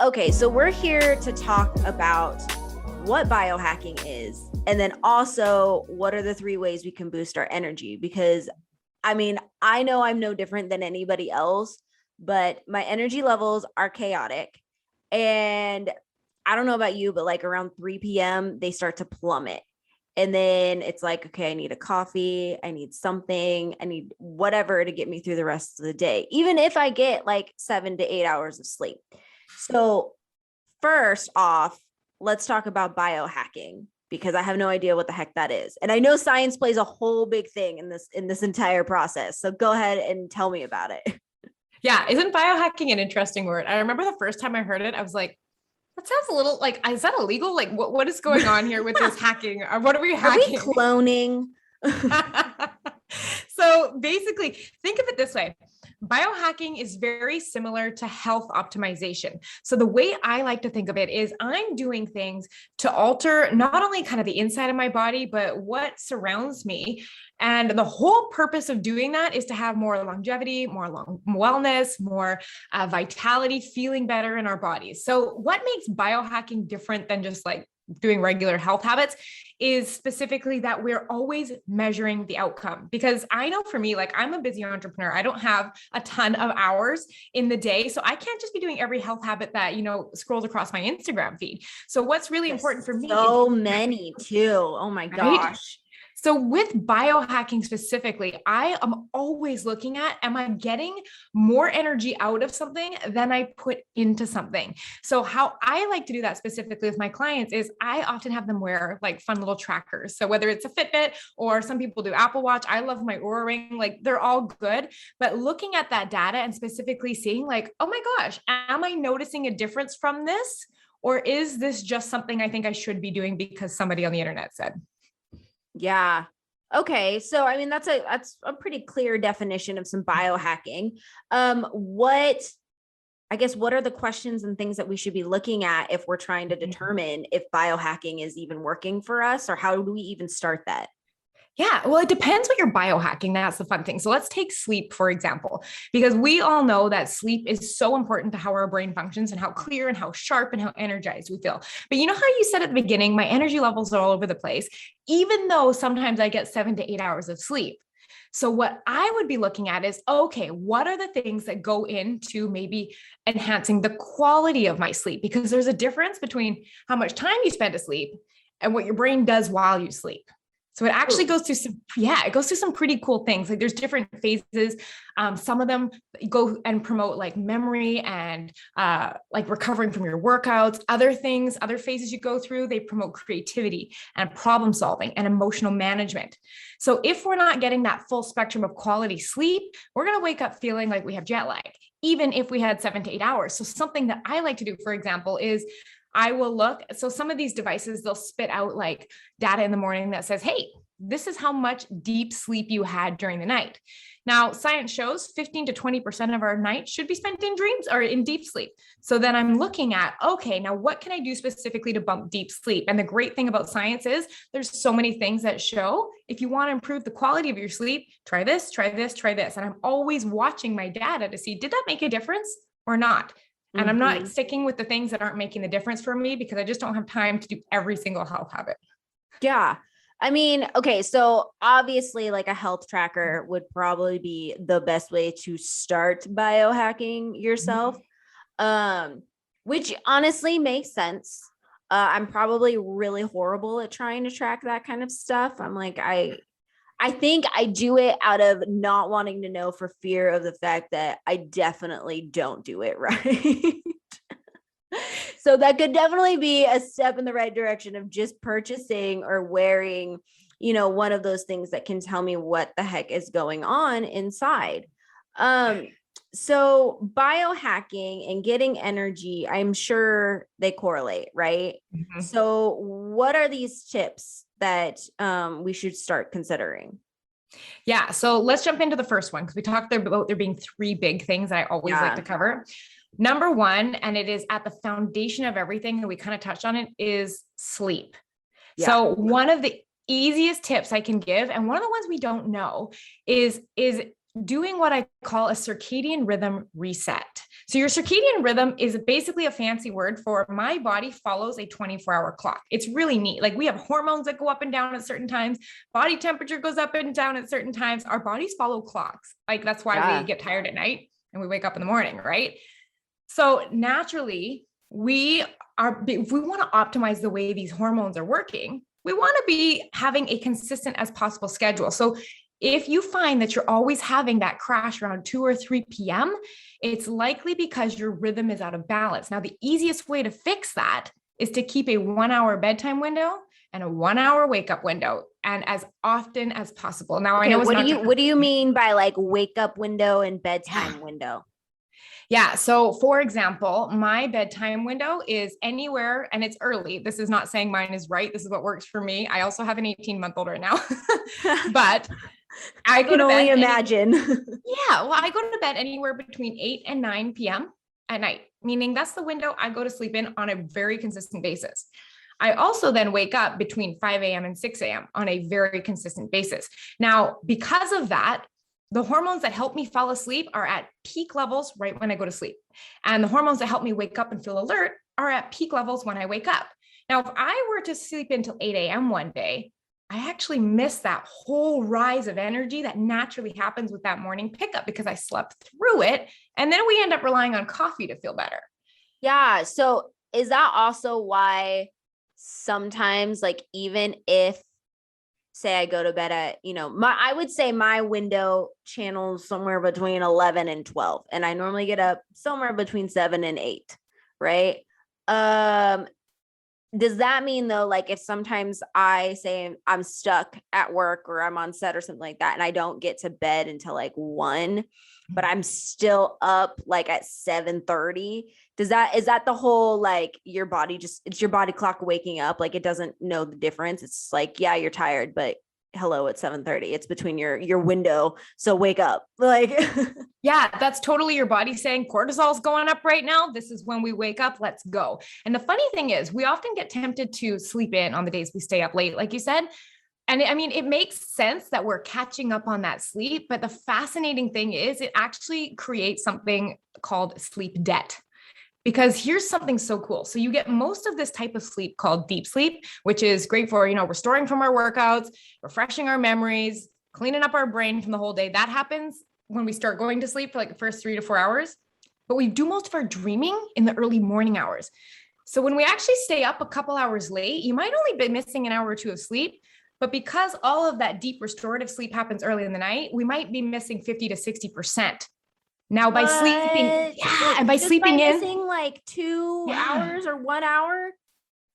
Okay, so we're here to talk about what biohacking is, and then also what are the three ways we can boost our energy. Because I know I'm no different than anybody else, but my energy levels are chaotic. And I don't know about you, but like around 3 p.m., they start to plummet. And then it's like, okay, I need a coffee. I need something. I need whatever to get me through the rest of the day, even if I get like 7 to 8 hours of sleep. So, first off, let's talk about biohacking because I have no idea what the heck that is. And I know science plays a whole big thing in this entire process. So go ahead and tell me about it. Yeah, isn't biohacking an interesting word? I remember the first time I heard it, I was like, that sounds a little like, is that illegal? Like, what is going on here with this hacking? Or what are we Are we hacking? cloning? So basically, think of it this way. Biohacking is very similar to health optimization. So the way I like to think of it is I'm doing things to alter not only kind of the inside of my body, but what surrounds me. And the whole purpose of doing that is to have more longevity, more wellness, more vitality, feeling better in our bodies. So what makes biohacking different than just like doing regular health habits is specifically that we're always measuring the outcome. Because I know for me, like I'm a busy entrepreneur. I don't have a ton of hours in the day. So I can't just be doing every health habit that, scrolls across my Instagram feed. So what's really important for me is so many too. Oh my right? gosh. So with biohacking specifically, I am always looking at, am I getting more energy out of something than I put into something? So how I like to do that specifically with my clients is I often have them wear like fun little trackers. So whether it's a Fitbit or some people do Apple Watch, I love my Oura Ring, like they're all good. But looking at that data and specifically seeing like, oh my gosh, am I noticing a difference from this? Or is this just something I think I should be doing because somebody on the internet said? Yeah. Okay. So that's a pretty clear definition of some biohacking. What are the questions and things that we should be looking at if we're trying to determine if biohacking is even working for us, or how do we even start that? Yeah, well, it depends what you're biohacking. That's the fun thing. So let's take sleep, for example, because we all know that sleep is so important to how our brain functions and how clear and how sharp and how energized we feel. But you know how you said at the beginning, my energy levels are all over the place, even though sometimes I get 7 to 8 hours of sleep. So what I would be looking at is, okay, what are the things that go into maybe enhancing the quality of my sleep? Because there's a difference between how much time you spend asleep and what your brain does while you sleep. So it actually goes through it goes through some pretty cool things. Like there's different phases. Some of them go and promote like memory and like recovering from your workouts. Other phases you go through, they promote creativity and problem solving and emotional management. So if we're not getting that full spectrum of quality sleep, we're going to wake up feeling like we have jet lag, even if we had 7 to 8 hours. So something that I like to do, for example, is I will look. So some of these devices, they'll spit out like data in the morning that says, hey, this is how much deep sleep you had during the night. Now, science shows 15 to 20% of our night should be spent in dreams or in deep sleep. So then I'm looking at, okay, now what can I do specifically to bump deep sleep? And the great thing about science is there's so many things that show if you want to improve the quality of your sleep, try this, try this, try this. And I'm always watching my data to see, did that make a difference or not? And I'm not sticking with the things that aren't making the difference for me because I just don't have time to do every single health habit. Yeah. Okay, so obviously like a health tracker would probably be the best way to start biohacking yourself. Which honestly makes sense. I'm probably really horrible at trying to track that kind of stuff. I think I do it out of not wanting to know for fear of the fact that I definitely don't do it right. So that could definitely be a step in the right direction of just purchasing or wearing, one of those things that can tell me what the heck is going on inside. So biohacking and getting energy, I'm sure they correlate, right? Mm-hmm. So what are these tips that we should start considering? Yeah. So let's jump into the first one because we talked about there being three big things that I always like to cover. Number one, and it is at the foundation of everything, and we kind of touched on it, is sleep. Yeah. So one of the easiest tips I can give, and one of the ones we don't know, is doing what I call a circadian rhythm reset. So your circadian rhythm is basically a fancy word for my body follows a 24-hour clock. It's really neat. Like we have hormones that go up and down at certain times. Body temperature goes up and down at certain times. Our bodies follow clocks. Like that's why we get tired at night and we wake up in the morning, right? So naturally, if we want to optimize the way these hormones are working, we want to be having a consistent as possible schedule. So if you find that you're always having that crash around 2 or 3 p.m., it's likely because your rhythm is out of balance. Now, the easiest way to fix that is to keep a 1-hour bedtime window and a 1-hour wake up window, and as often as possible. Now, I know what do you mean by like wake up window and bedtime window? Yeah. So for example, my bedtime window is anywhere, and it's early. This is not saying mine is right. This is what works for me. I also have an 18-month-old right now, but I can only imagine. Well, I go to bed anywhere between 8 and 9 p.m. at night, meaning that's the window I go to sleep in on a very consistent basis. I also then wake up between 5 a.m. and 6 a.m. on a very consistent basis. Now, because of that, the hormones that help me fall asleep are at peak levels right when I go to sleep. And the hormones that help me wake up and feel alert are at peak levels when I wake up. Now, if I were to sleep until 8 a.m. one day, I actually miss that whole rise of energy that naturally happens with that morning pickup because I slept through it. And then we end up relying on coffee to feel better. Yeah. So is that also why sometimes, like, even if, say I go to bed at, I would say my window channels somewhere between 11 and 12. And I normally get up somewhere between 7 and 8. Right. Does that mean though, like if sometimes I say I'm stuck at work or I'm on set or something like that, and I don't get to bed until like 1, but I'm still up like at 7:30, is that the whole, like your body it's your body clock waking up? Like it doesn't know the difference. It's like, yeah, you're tired, but hello, it's 7:30. It's between your window. So wake up. Like, yeah, that's totally your body saying cortisol's going up right now. This is when we wake up. Let's go. And the funny thing is we often get tempted to sleep in on the days we stay up late, like you said. And I mean, it makes sense that we're catching up on that sleep. But the fascinating thing is it actually creates something called sleep debt. Because here's something so cool. So you get most of this type of sleep called deep sleep, which is great for, restoring from our workouts, refreshing our memories, cleaning up our brain from the whole day. That happens when we start going to sleep for like the first 3 to 4 hours. But we do most of our dreaming in the early morning hours. So when we actually stay up a couple hours late, you might only be missing an hour or 2 of sleep. But because all of that deep restorative sleep happens early in the night, we might be missing 50 to 60%. Now by sleeping, and by sleeping in, missing like 2 hours or 1 hour.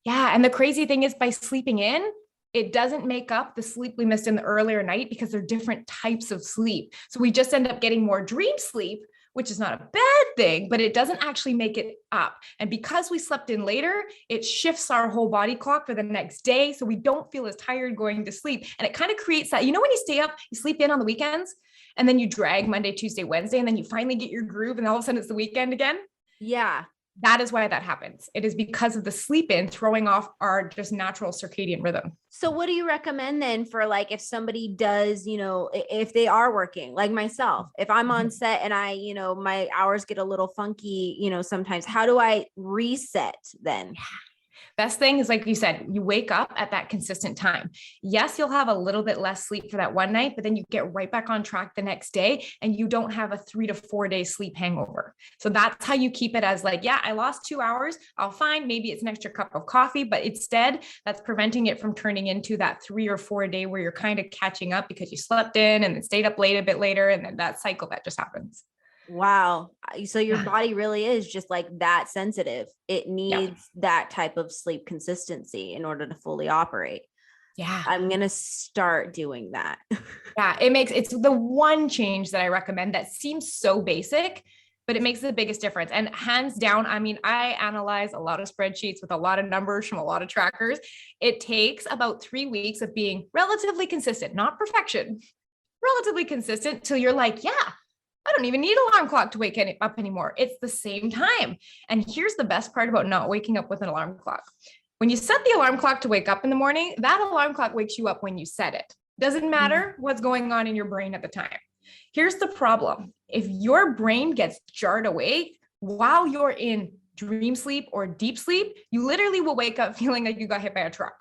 Yeah. And the crazy thing is by sleeping in, it doesn't make up the sleep we missed in the earlier night because they're different types of sleep. So we just end up getting more dream sleep, which is not a bad thing, but it doesn't actually make it up. And because we slept in later, it shifts our whole body clock for the next day. So we don't feel as tired going to sleep. And it kind of creates that, when you stay up, you sleep in on the weekends and then you drag Monday, Tuesday, Wednesday, and then you finally get your groove and all of a sudden it's the weekend again. Yeah. That is why that happens. It is because of the sleep in throwing off our just natural circadian rhythm. So what do you recommend then for like, if somebody does, if they are working like myself, if I'm on set and I, my hours get a little funky, sometimes, how do I reset then? Best thing is, like you said, you wake up at that consistent time. Yes, you'll have a little bit less sleep for that one night, but then you get right back on track the next day and you don't have a 3 to 4 day sleep hangover. So that's how you keep it as like, yeah, I lost 2 hours. I'll find maybe it's an extra cup of coffee, but instead that's preventing it from turning into that 3 or 4 day where you're kind of catching up because you slept in and then stayed up late a bit later. And then that cycle that just happens. Wow. So your body really is just like that sensitive. It needs that type of sleep consistency in order to fully operate. Yeah. I'm going to start doing that. Yeah. It's the one change that I recommend that seems so basic, but it makes the biggest difference. And hands down, I mean, I analyze a lot of spreadsheets with a lot of numbers from a lot of trackers. It takes about 3 weeks of being relatively consistent, not perfection, relatively consistent till you're like, yeah, I don't even need an alarm clock to wake up anymore. It's the same time. And here's the best part about not waking up with an alarm clock. When you set the alarm clock to wake up in the morning, that alarm clock wakes you up when you set it. Doesn't matter what's going on in your brain at the time. Here's the problem. If your brain gets jarred awake while you're in dream sleep or deep sleep, you literally will wake up feeling like you got hit by a truck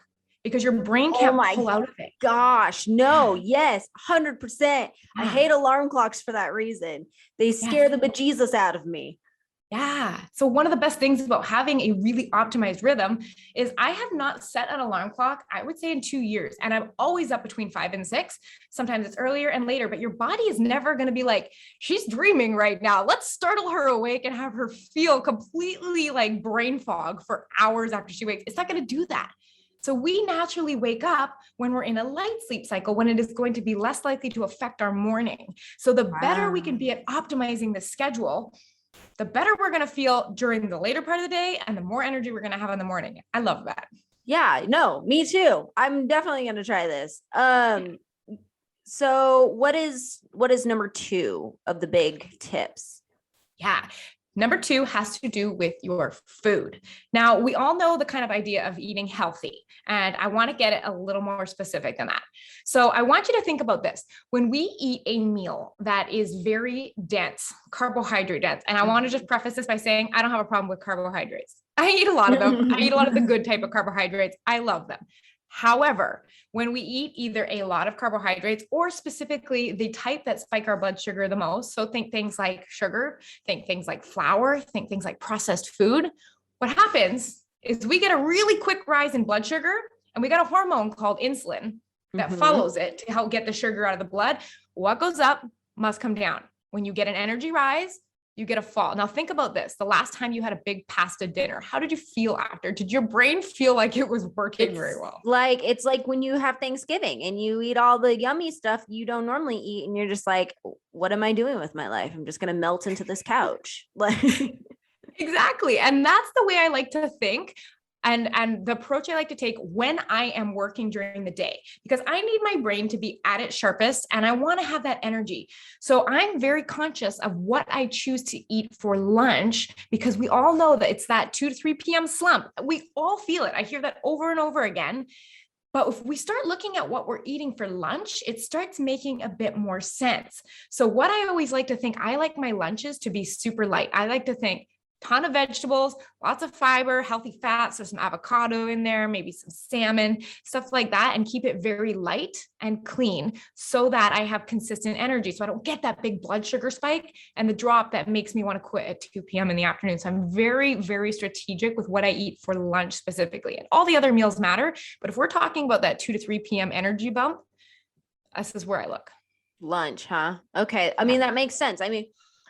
because your brain Oh can't my pull out of it. gosh. No, yes, 100%. I Yeah. hate alarm clocks for that reason. They scare Yes. the bejesus out of me. Yeah. So one of the best things about having a really optimized rhythm is I have not set an alarm clock, I would say in 2 years. And I'm always up between 5 and 6. Sometimes it's earlier and later, but your body is never going to be like, she's dreaming right now. Let's startle her awake and have her feel completely like brain fog for hours after she wakes. It's not going to do that. So we naturally wake up when we're in a light sleep cycle, when it is going to be less likely to affect our morning. So the better we can be at optimizing the schedule, the better we're going to feel during the later part of the day and the more energy we're going to have in the morning. I love that. Yeah, no, me too. I'm definitely going to try this. So what is number 2 of the big tips? Yeah. Number 2 has to do with your food. Now, we all know the kind of idea of eating healthy, and I want to get it a little more specific than that. So I want you to think about this. When we eat a meal that is very dense, carbohydrate dense, and I want to just preface this by saying, I don't have a problem with carbohydrates. I eat a lot of them. I eat a lot of the good type of carbohydrates. I love them. However, when we eat either a lot of carbohydrates or specifically the type that spike our blood sugar the most, so think things like sugar, think things like flour, think things like processed food, what happens is we get a really quick rise in blood sugar, and we got a hormone called insulin that follows it to help get the sugar out of the blood. What goes up must come down. When you get an energy rise, you get a fall. Now think about this. The last time you had a big pasta dinner, how did you feel after? Did your brain feel like it was working very well? It's like when you have Thanksgiving and you eat all the yummy stuff you don't normally eat, and you're just like, what am I doing with my life? I'm just going to melt into this couch. Like Exactly. And that's the way I like to think. And the approach I like to take when I am working during the day, because I need my brain to be at its sharpest and I want to have that energy. So I'm very conscious of what I choose to eat for lunch, because we all know that it's that 2 to 3 p.m. slump. We all feel it. I hear that over and over again. But if we start looking at what we're eating for lunch, it starts making a bit more sense. So what I always like to think, I like my lunches to be super light. I like to think ton of vegetables, lots of fiber, healthy fats, so some avocado in there, maybe some salmon, stuff like that, and keep it very light and clean so that I have consistent energy. So I don't get that big blood sugar spike and the drop that makes me want to quit at 2 p.m. in the afternoon. So I'm very, very strategic with what I eat for lunch specifically. And all the other meals matter. But if we're talking about that 2 to 3 p.m. energy bump, this is where I look. lunch, huh? Okay. I mean, that makes sense. I mean,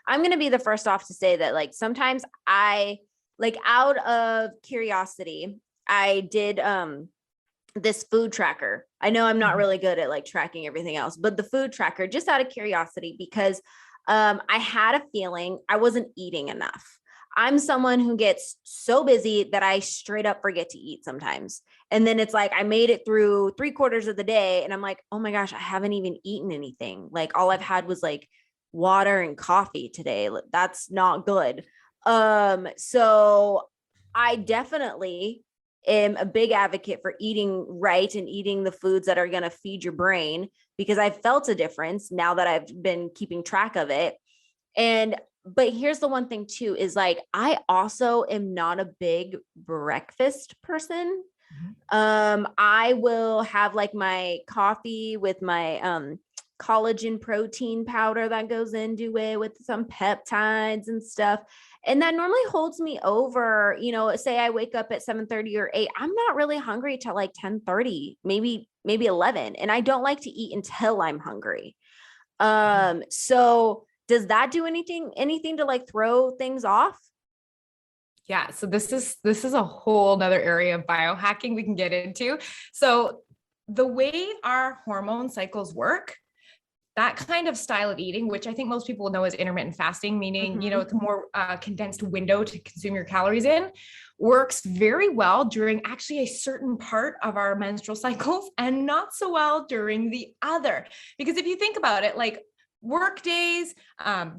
I'm going to be the first off to say that like sometimes I like out of curiosity, I did this food tracker. I know I'm not really good at like tracking everything else, but the food tracker just out of curiosity, because I had a feeling I wasn't eating enough. I'm someone who gets so busy that I straight up forget to eat sometimes. And then it's like I made it through 3/4 of the day and I'm like, oh my gosh, I haven't even eaten anything. Like all I've had was like water and coffee today. That's not good. So I definitely am a big advocate for eating right and eating the foods that are going to feed your brain, because I felt a difference now that I've been keeping track of it. But here's the one thing too, is like, I also am not a big breakfast person. I will have like my coffee with my, collagen protein powder that goes into it with some peptides and stuff. And that normally holds me over, say I wake up at 7:30 or 8, I'm not really hungry till like 10:30, maybe 11. And I don't like to eat until I'm hungry. So does that do anything to like throw things off? Yeah. So this is a whole nother area of biohacking we can get into. So the way our hormone cycles work, that kind of style of eating, which I think most people know as intermittent fasting, meaning, it's a more condensed window to consume your calories in, works very well during actually a certain part of our menstrual cycles and not so well during the other. Because if you think about it, like work days,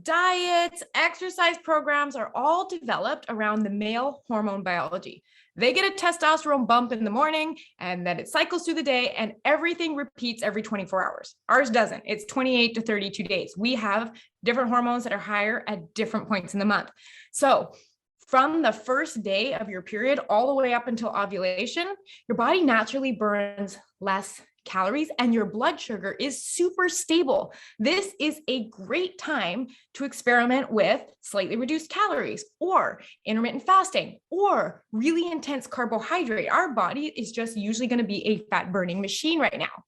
diets, exercise programs are all developed around the male hormone biology. They get a testosterone bump in the morning and then it cycles through the day and everything repeats every 24 hours. Ours doesn't. It's 28 to 32 days. We have different hormones that are higher at different points in the month. So from the first day of your period all the way up until ovulation, your body naturally burns less calories and your blood sugar is super stable. This is a great time to experiment with slightly reduced calories or intermittent fasting or really intense carbohydrate. Our body is just usually going to be a fat burning machine right now.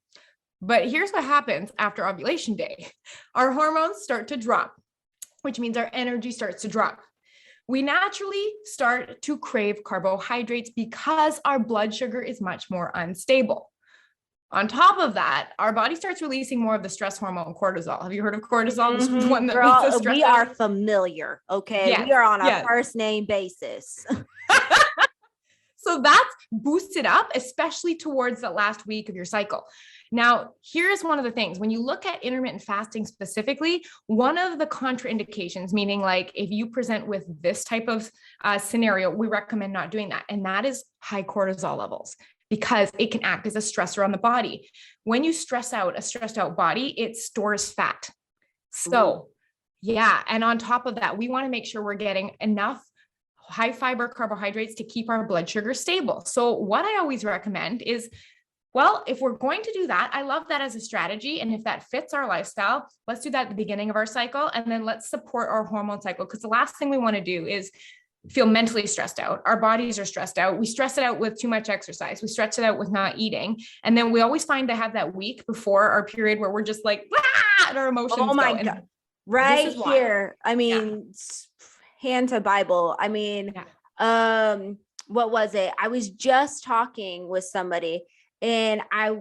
But here's what happens after ovulation day. Our hormones start to drop, which means our energy starts to drop. We naturally start to crave carbohydrates because our blood sugar is much more unstable. On top of that, our body starts releasing more of the stress hormone cortisol. Have you heard of cortisol? This is one that makes us stressed we out. are familiar. Okay. Yes, we are on a yes. first name basis. So that's boosted up, especially towards the last week of your cycle. Now, here's one of the things. When you look at intermittent fasting specifically, one of the contraindications, meaning like if you present with this type of scenario, we recommend not doing that. And that is high cortisol levels, because it can act as a stressor on the body. When you stress out a stressed out body, it stores fat. So yeah. And on top of that, we want to make sure we're getting enough high fiber carbohydrates to keep our blood sugar stable. So what I always recommend is, well, if we're going to do that, I love that as a strategy. And if that fits our lifestyle, let's do that at the beginning of our cycle. And then let's support our hormone cycle. Because the last thing we want to do is feel mentally stressed out. Our bodies are stressed out. We stress it out with too much exercise. We stress it out with not eating. And then we always find to have that week before our period where we're just like, ah, and our emotions Oh my go. God. Right here. I mean, hand to Bible. I mean, what was it? I was just talking with somebody and I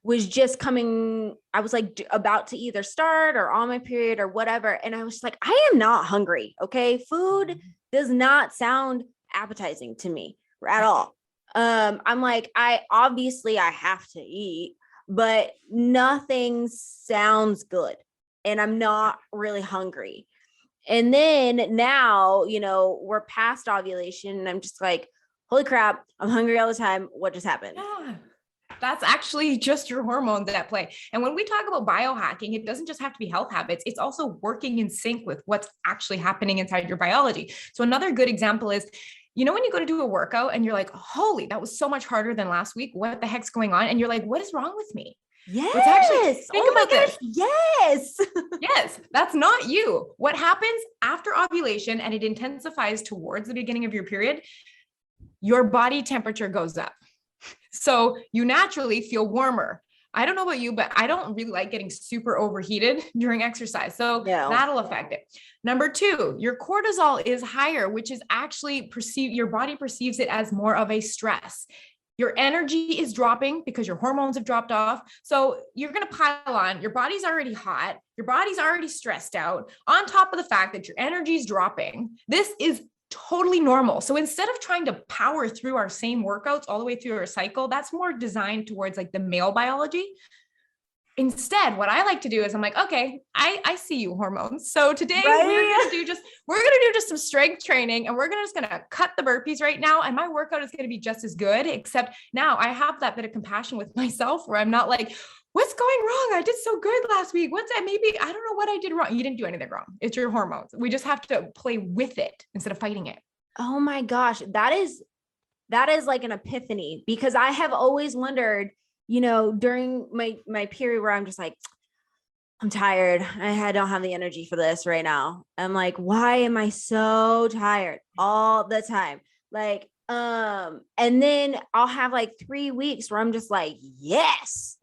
was just coming, I was like about to either start or on my period or whatever. And I was like, I am not hungry. Okay. Food does not sound appetizing to me at all. I'm like, I have to eat, but nothing sounds good. And I'm not really hungry. And then now, we're past ovulation and I'm just like, holy crap, I'm hungry all the time. What just happened? Yeah. That's actually just your hormones at play. And when we talk about biohacking, it doesn't just have to be health habits. It's also working in sync with what's actually happening inside your biology. So another good example is, when you go to do a workout and you're like, holy, that was so much harder than last week. What the heck's going on? And you're like, what is wrong with me? Yes. Let's actually think about this. Yes. Yes. That's not you. What happens after ovulation and it intensifies towards the beginning of your period, your body temperature goes up. So you naturally feel warmer. I don't know about you, but I don't really like getting super overheated during exercise. So that'll affect it. Number 2, your cortisol is higher, which is actually your body perceives it as more of a stress. Your energy is dropping because your hormones have dropped off. So you're going to pile on. Your body's already hot. Your body's already stressed out. On top of the fact that your energy is dropping, this is totally normal. So instead of trying to power through our same workouts all the way through our cycle, that's more designed towards like the male biology. Instead, what I like to do is I'm like, okay, I see you hormones. So today we're going to do just some strength training and we're just going to cut the burpees right now. And my workout is going to be just as good, except now I have that bit of compassion with myself where I'm not like, what's going wrong? I did so good last week. What's that? Maybe, I don't know what I did wrong. You didn't do anything wrong. It's your hormones. We just have to play with it instead of fighting it. Oh my gosh. That is like an epiphany, because I have always wondered, during my period where I'm just like, I'm tired. I don't have the energy for this right now. I'm like, why am I so tired all the time? Like, and then I'll have like 3 weeks where I'm just like, yes,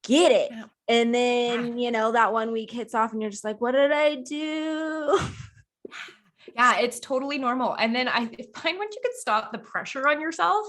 get it. And then, that 1 week hits off and you're just like, what did I do? Yeah, it's totally normal. And then I find once you can stop the pressure on yourself,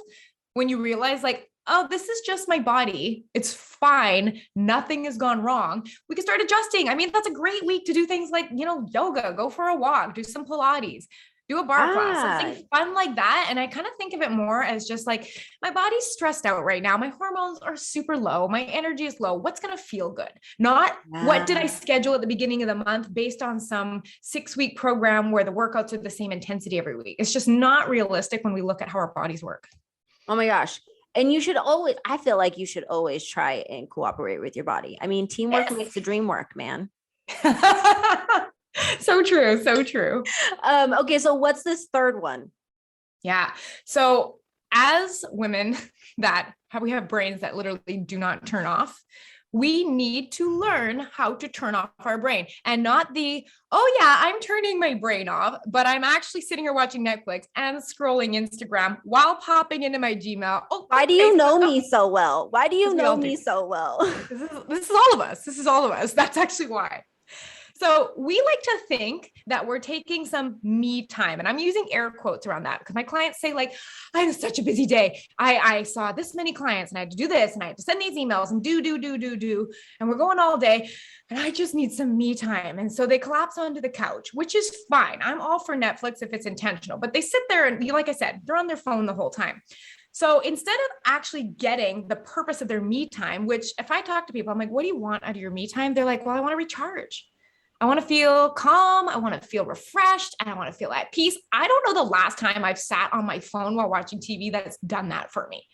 when you realize like, oh, this is just my body. It's fine. Nothing has gone wrong. We can start adjusting. I mean, that's a great week to do things like, yoga, go for a walk, do some Pilates. do a bar class, Ah, something fun like that. And I kind of think of it more as just like, my body's stressed out right now. My hormones are super low. My energy is low. What's going to feel good? Not what did I yeah. schedule at the beginning of the month based on some 6-week program where the workouts are the same intensity every week. It's just not realistic when we look at how our bodies work. Oh my gosh. And you should always, I feel like you should always try and cooperate with your body. I mean, teamwork Yes. makes the dream work, man. So true. So true. Okay, so what's this third one? Yeah. So as women we have brains that literally do not turn off, we need to learn how to turn off our brain, and not the, oh yeah, I'm turning my brain off, but I'm actually sitting here watching Netflix and scrolling Instagram while popping into my Gmail. Oh, Why do you Facebook. know Oh, me so well? Why do you we know all do. me so well? This is all of us. This is all of us. That's actually why. So we like to think that we're taking some me time, and I'm using air quotes around that because my clients say like, I had such a busy day. I saw this many clients and I had to do this and I had to send these emails and do, and we're going all day and I just need some me time. And so they collapse onto the couch, which is fine. I'm all for Netflix if it's intentional, but they sit there and, like I said, they're on their phone the whole time. So instead of actually getting the purpose of their me time, which if I talk to people, I'm like, what do you want out of your me time? They're like, well, I want to recharge. I want to feel calm. I want to feel refreshed. And I want to feel at peace. I don't know the last time I've sat on my phone while watching TV that's done that for me.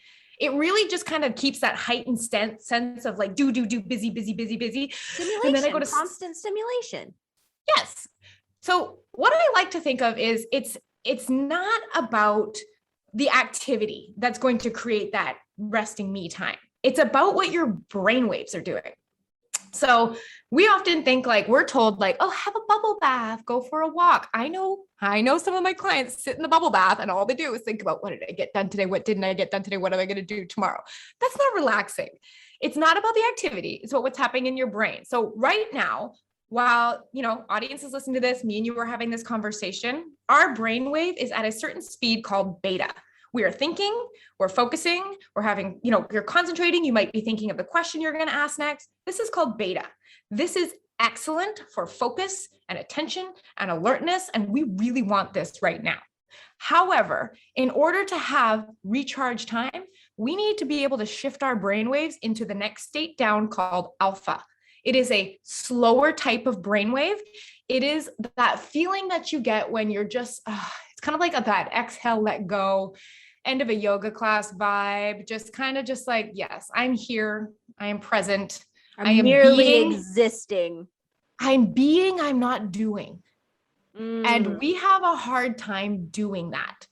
It really just kind of keeps that heightened sense of like, do, busy. And then I go Stimulation, to, constant stimulation. yes. So what I like to think of is it's not about the activity that's going to create that resting me time. It's about what your brain waves are doing. So we often think like we're told like, oh, have a bubble bath, go for a walk. I know some of my clients sit in the bubble bath and all they do is think about, what did I get done today? What didn't I get done today? What am I going to do tomorrow? That's not relaxing. It's not about the activity. It's about what's happening in your brain. So right now, while, audience is listening to this, me and you are having this conversation, our brainwave is at a certain speed called beta. We are thinking, we're focusing, we're having, you're concentrating. You might be thinking of the question you're going to ask next. This is called beta. This is excellent for focus and attention and alertness. And we really want this right now. However, in order to have recharge time, we need to be able to shift our brainwaves into the next state down called alpha. It is a slower type of brainwave. It is that feeling that you get when you're just, it's kind of like that exhale, let go, end of a yoga class vibe, just kind of just like, yes, I'm here. I am present. I am merely being, existing. I'm not doing. Mm. And we have a hard time doing that.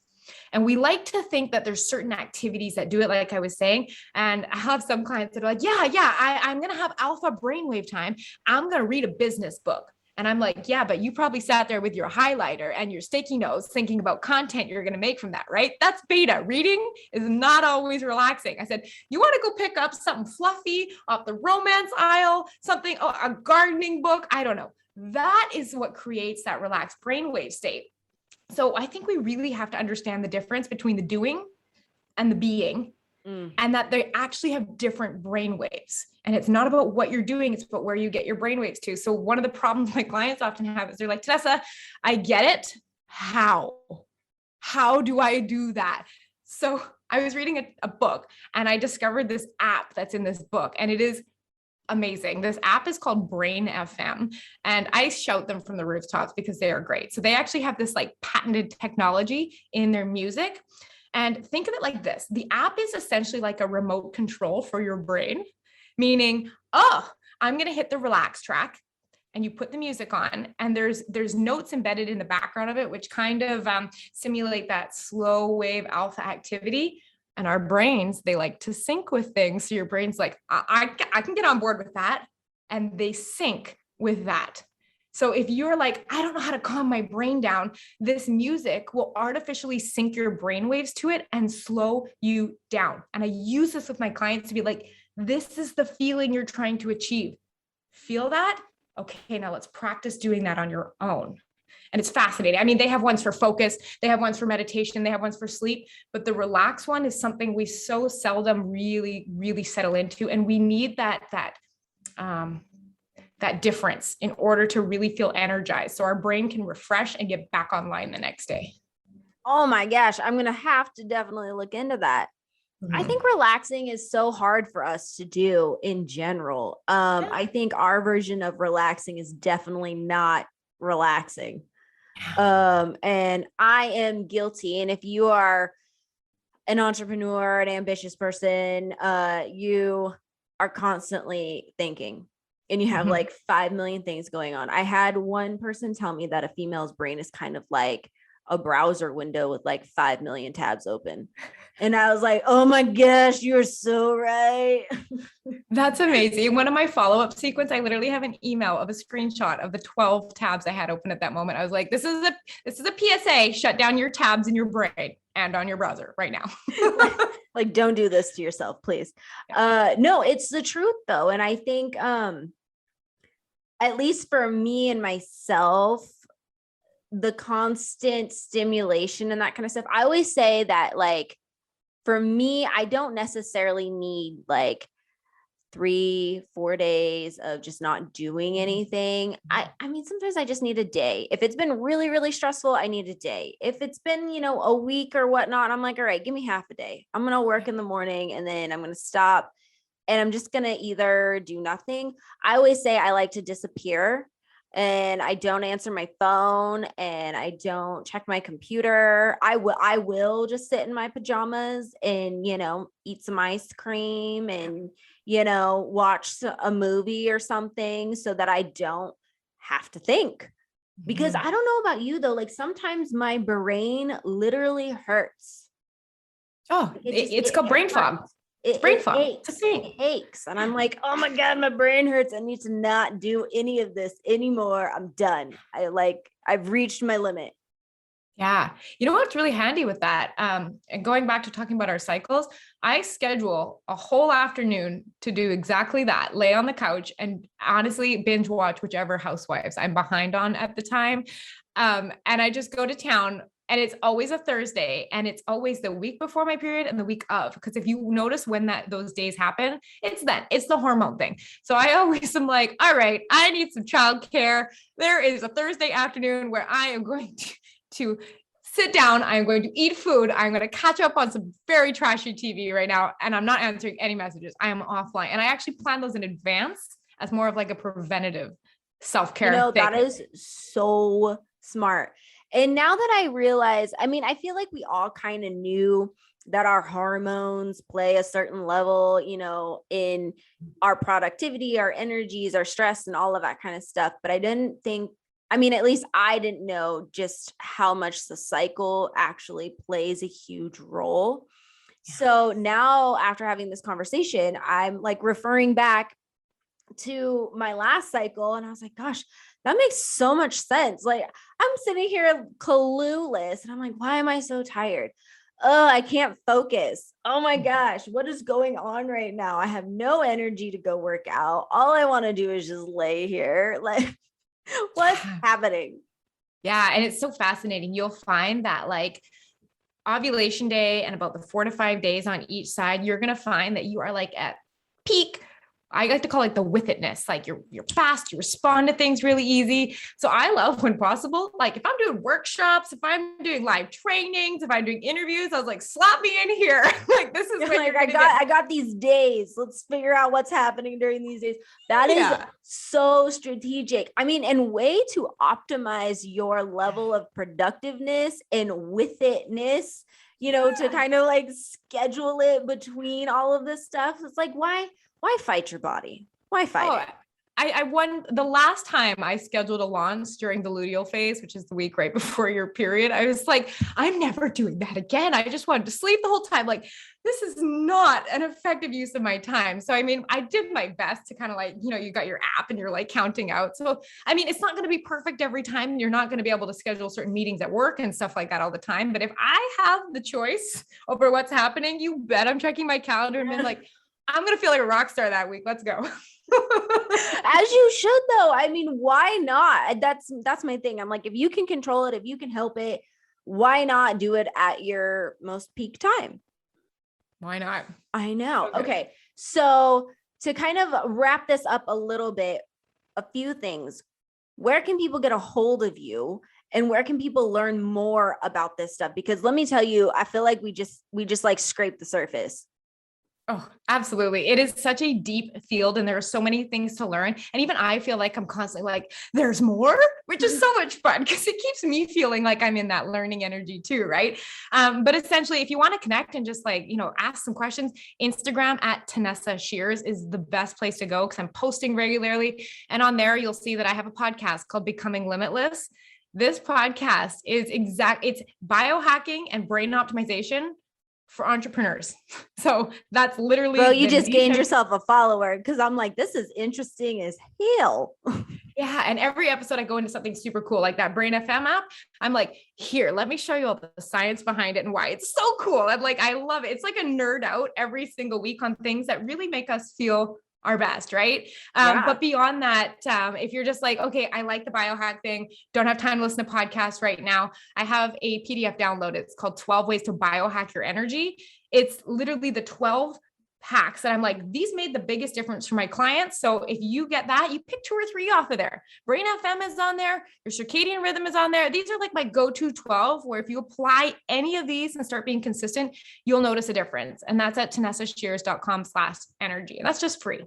And we like to think that there's certain activities that do it, like I was saying. And I have some clients that are like, I'm going to have alpha brainwave time. I'm going to read a business book. And I'm like, yeah, but you probably sat there with your highlighter and your sticky notes thinking about content you're going to make from that, right? That's beta. Reading is not always relaxing. I said, you want to go pick up something fluffy off the romance aisle, something, a gardening book. I don't know. That is what creates that relaxed brainwave state. So I think we really have to understand the difference between the doing and the being. And that they actually have different brain waves. And it's not about what you're doing, it's about where you get your brain waves to. So one of the problems my clients often have is they're like, Tanessa, I get it. How do I do that? So I was reading a book and I discovered this app that's in this book, and it is amazing. This app is called Brain FM, and I shout them from the rooftops because they are great. So they actually have this like patented technology in their music. And think of it like this. The app is essentially like a remote control for your brain, meaning, I'm going to hit the relax track, and you put the music on, and there's notes embedded in the background of it, which kind of simulate that slow wave alpha activity. And our brains, they like to sync with things. So your brain's like, I can get on board with that. And they sync with that. So if you're like, I don't know how to calm my brain down, this music will artificially sync your brain waves to it and slow you down. And I use this with my clients to be like, this is the feeling you're trying to achieve. Feel that? Okay, now let's practice doing that on your own. And it's fascinating. I mean, they have ones for focus, they have ones for meditation, they have ones for sleep, but the relax one is something we so seldom really, really settle into. And we need that that difference in order to really feel energized so our brain can refresh and get back online the next day. Oh my gosh, I'm going to have to definitely look into that. I think relaxing is so hard for us to do in general. I think our version of relaxing is definitely not relaxing. And I am guilty. And if you are an entrepreneur, an ambitious person, you are constantly thinking and you have like 5 million things going on. I had one person tell me that a female's brain is kind of like a browser window with like 5 million tabs open. And I was like, oh my gosh, you're so right. That's amazing. One of my follow-up sequence, I literally have an email of a screenshot of the 12 tabs I had open at that moment. I was like, this is a PSA, shut down your tabs in your brain and on your browser right now. Like, don't do this to yourself, please. No, it's the truth though. And I think, at least for me and myself, the constant stimulation and that kind of stuff, I always say that, like, for me, I don't necessarily need like 3-4 days of just not doing anything. I mean, sometimes I just need a day. If it's been really, really stressful, I need a day. If it's been, a week or whatnot, I'm like, all right, give me half a day. I'm going to work in the morning and then I'm going to stop and I'm just going to either do nothing. I always say I like to disappear and I don't answer my phone and I don't check my computer. I will just sit in my pajamas and, eat some ice cream and, watch a movie or something so that I don't have to think. Because I don't know about you though, like sometimes my brain literally hurts. Oh, it's called brain fog. It aches. It aches. And I'm like, oh my God, my brain hurts. I need to not do any of this anymore. I'm done. I've reached my limit. Yeah. You know what's really handy with that? And going back to talking about our cycles, I schedule a whole afternoon to do exactly that, lay on the couch and honestly binge watch whichever housewives I'm behind on at the time. And I just go to town. And it's always a Thursday and it's always the week before my period and the week of, because if you notice when those days happen, it's the hormone thing. So I always am like, all right, I need some childcare. There is a Thursday afternoon where I am going to sit down. I'm going to eat food. I'm going to catch up on some very trashy TV right now. And I'm not answering any messages. I am offline. And I actually plan those in advance as more of like a preventative self-care thing. That is so smart. And now that I realize, I mean, I feel like we all kind of knew that our hormones play a certain level, in our productivity, our energies, our stress, and all of that kind of stuff. But I didn't think, at least I didn't know just how much the cycle actually plays a huge role. Yeah. So now after having this conversation, I'm like referring back to my last cycle and I was like, gosh, that makes so much sense. Like I'm sitting here clueless and I'm like, why am I so tired? Oh, I can't focus. Oh my gosh, what is going on right now? I have no energy to go work out. All I want to do is just lay here. Like what's happening? Yeah. And it's so fascinating. You'll find that like ovulation day and about the 4 to 5 days on each side, you're going to find that you are like at peak. I like to call it the with itness. Like you're fast, you respond to things really easy. So I love when possible, like if I'm doing workshops, if I'm doing live trainings, if I'm doing interviews, I was like, slap me in here. Like this is like I got these days. Let's figure out what's happening during these days. That is so strategic. And way to optimize your level of productiveness and with itness, to kind of like schedule it between all of this stuff. It's like, why fight your body? Why fight it? I won the last time I scheduled a launch during the luteal phase, which is the week right before your period. I was like, I'm never doing that again. I just wanted to sleep the whole time. Like, this is not an effective use of my time. So, I did my best to kind of like, you got your app and you're like counting out. So, it's not going to be perfect every time. You're not going to be able to schedule certain meetings at work and stuff like that all the time. But if I have the choice over what's happening, you bet I'm checking my calendar and been like, I'm going to feel like a rock star that week. Let's go. As you should though. Why not? That's my thing. I'm like, if you can control it, if you can help it, why not do it at your most peak time? Why not? I know. Okay. So to kind of wrap this up a little bit, a few things. Where can people get a hold of you, and where can people learn more about this stuff? Because let me tell you, I feel like we just like scraped the surface. Oh, absolutely. It is such a deep field and there are so many things to learn. And even I feel like I'm constantly like, there's more, which is so much fun because it keeps me feeling like I'm in that learning energy too. Right. But essentially, if you want to connect and just like, ask some questions, Instagram at Tanessa Shears is the best place to go because I'm posting regularly. And on there, you'll see that I have a podcast called Becoming Limitless. This podcast is it's biohacking and brain optimization for entrepreneurs. So that's literally. Bro, you just gained yourself a follower because I'm like, this is interesting as hell. Yeah. And every episode I go into something super cool, like that Brain FM app. I'm like, here, let me show you all the science behind it and why it's so cool. And like, I love it. It's like a nerd out every single week on things that really make us feel our best, right? But beyond that, if you're just like, okay, I like the biohack thing, don't have time to listen to podcasts right now, I have a PDF download. It's called 12 Ways to Biohack Your Energy. It's literally the 12 hacks that I'm like, these made the biggest difference for my clients. So if you get that, you pick 2 or 3 off of there. Brain FM is on there. Your circadian rhythm is on there. These are like my go-to 12, where if you apply any of these and start being consistent, you'll notice a difference. And that's at TanessaShears.com/energy. And that's just free.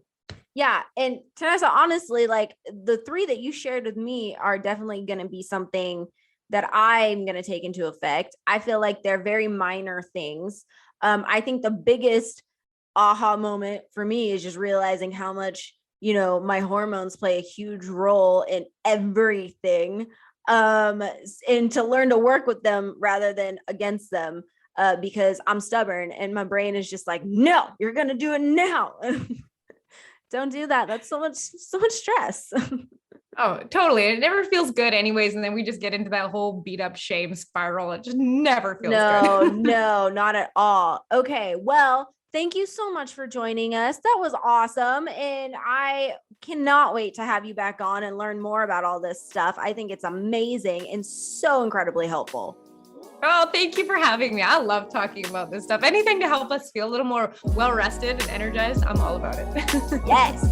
Yeah. And Tanessa, honestly, like the 3 that you shared with me are definitely going to be something that I'm going to take into effect. I feel like they're very minor things. I think the biggest aha moment for me is just realizing how much, my hormones play a huge role in everything. And to learn to work with them rather than against them, because I'm stubborn and my brain is just like, no, you're going to do it now. Don't do that. That's so much stress. Oh, totally. It never feels good anyways. And then we just get into that whole beat up shame spiral. It just never feels good. No, not at all. Okay. Well, thank you so much for joining us. That was awesome. And I cannot wait to have you back on and learn more about all this stuff. I think it's amazing and so incredibly helpful. Oh, thank you for having me. I love talking about this stuff. Anything to help us feel a little more well-rested and energized, I'm all about it. Yes.